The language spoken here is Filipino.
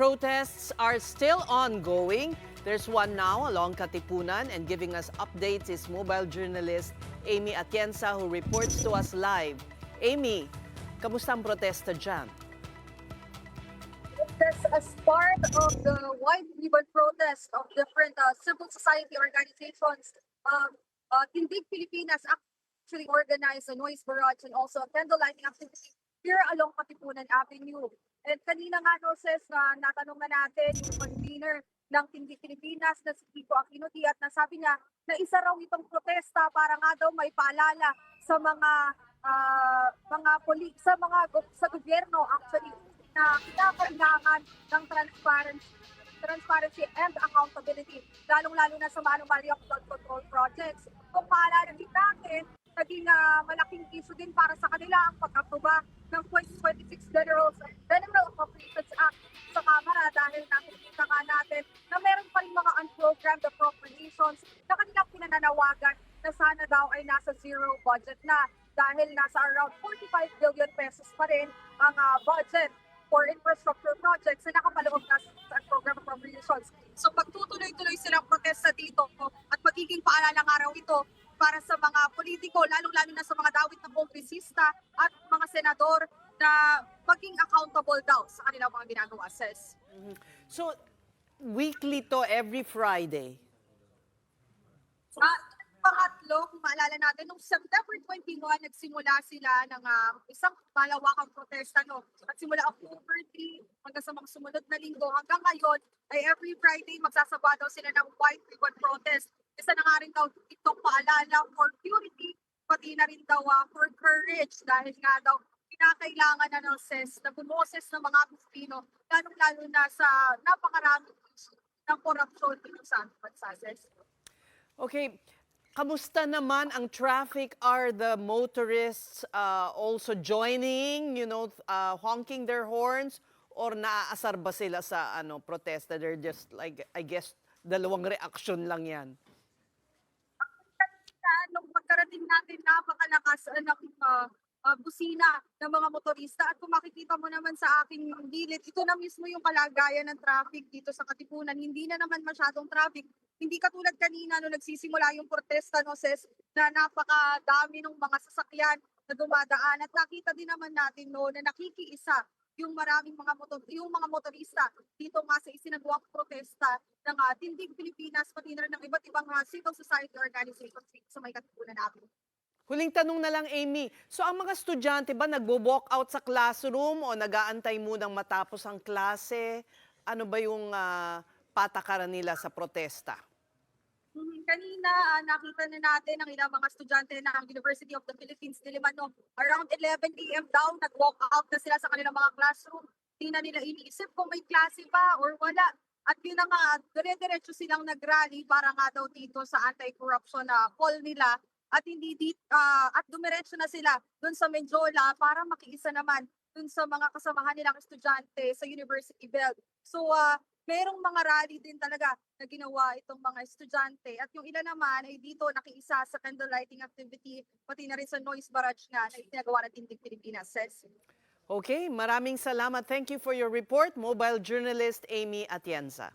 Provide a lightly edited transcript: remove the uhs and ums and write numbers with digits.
protests are still ongoing. There's one now along Katipunan, and giving us updates is mobile journalist Amy Atienza, who reports to us live. Amy, kamusta ang protesta dyan? This as part of the wide ribbon protest of different civil society organizations. Tindig Pilipinas actually organized a noise barrage and also a candle lighting activity here along Katipunan Avenue. And kanina nga, no, sis, na natanong na natin yung convener ng Tindig Pilipinas na si Kiko Aquino at nasabi niya na isa raw itong protesta para nga daw may paalala sa sa gobyerno actually na kinakailangan ng transparency and accountability, lalong-lalo na sa anomaly of flood control projects. Kung maalala din natin, naging malaking issue din para sa kanila ang pag-aproba ng 2026 General Appropriations Act sa Kamara dahil nakikita nga natin na meron pa rin mga unprogrammed appropriations na kanilang pinananawagan na sana daw ay nasa zero budget na dahil nasa around 45 billion pesos pa rin ang budget for infrastructure projects na nakapaloob na sa program appropriations. So pagtutuloy-tuloy silang protesta dito at magiging paalalang araw ito para sa mga politiko, lalong-lalo na sa mga dawit na kongresista at mga senador na maging accountable daw sa kanilang mga ginagawa, sis. So, weekly to every Friday? Pangatlo, kung maalala natin, noong September 21, nagsimula sila ng isang malawakang protesta. No? Nagsimula October 3 hanggang sa mga sumunod na linggo. Hanggang ngayon, ay every Friday magsasaba daw sila ng white ribbon protest. Isa na nga rin daw itong paalala for purity, pati na rin daw for courage. Dahil nga daw, kinakailangan na ng SES na bumoses ng mga Pilipino, lalong-lalo na sa napakaraming issue ng korupsyon dito sa ating bansa, SES. Okay. Kamusta naman ang traffic? Are the motorists also joining, honking their horns? Or naaasar ba sila sa protesta? They're just like, I guess, dalawang reaction lang yan. Nung pagkarating natin, napakalakas ng busina ng mga motorista. At kung makikita mo naman sa aking gilid, ito na mismo yung kalagayan ng traffic dito sa Katipunan. Hindi na naman masyadong traffic. Hindi katulad kanina nung nagsisimula yung protesta, no, sis, na napakadami ng mga sasakyan na dumadaan. At nakita din naman natin, no, na nakikiisa yung maraming yung mga motorista dito nga sa isinagawang protesta ng Tindig Pilipinas, pati na rin ng iba't ibang civil society organizations sa may Katipunan natin. Huling tanong na lang, Amy. So ang mga estudyante ba nagbo-walk out sa classroom o nag-aantay munang matapos ang klase? Ano ba yung patakaran nila sa protesta? Kanina, nakita na natin ang ilang mga estudyante ng University of the Philippines, Diliman, no, around 11 a.m. daw, nag-walk out na sila sa kanilang mga classroom. Hindi na nila iniisip kung may klase pa or wala. At yun na nga, dire-diretso silang nag-rally para nga daw dito sa anti-corruption na call nila. At at dumiretso na sila dun sa Menjola para makiisa naman dun sa mga kasamahan nilang estudyante sa University Belt. So, merong mga rally din talaga na ginawa itong mga estudyante. At yung ilan naman ay dito nakiisa sa candle lighting activity, pati na rin sa noise barrage nga na itinagawa ng Tindig Pilipinas, sis. Okay, maraming salamat. Thank you for your report, mobile journalist Amy Atienza.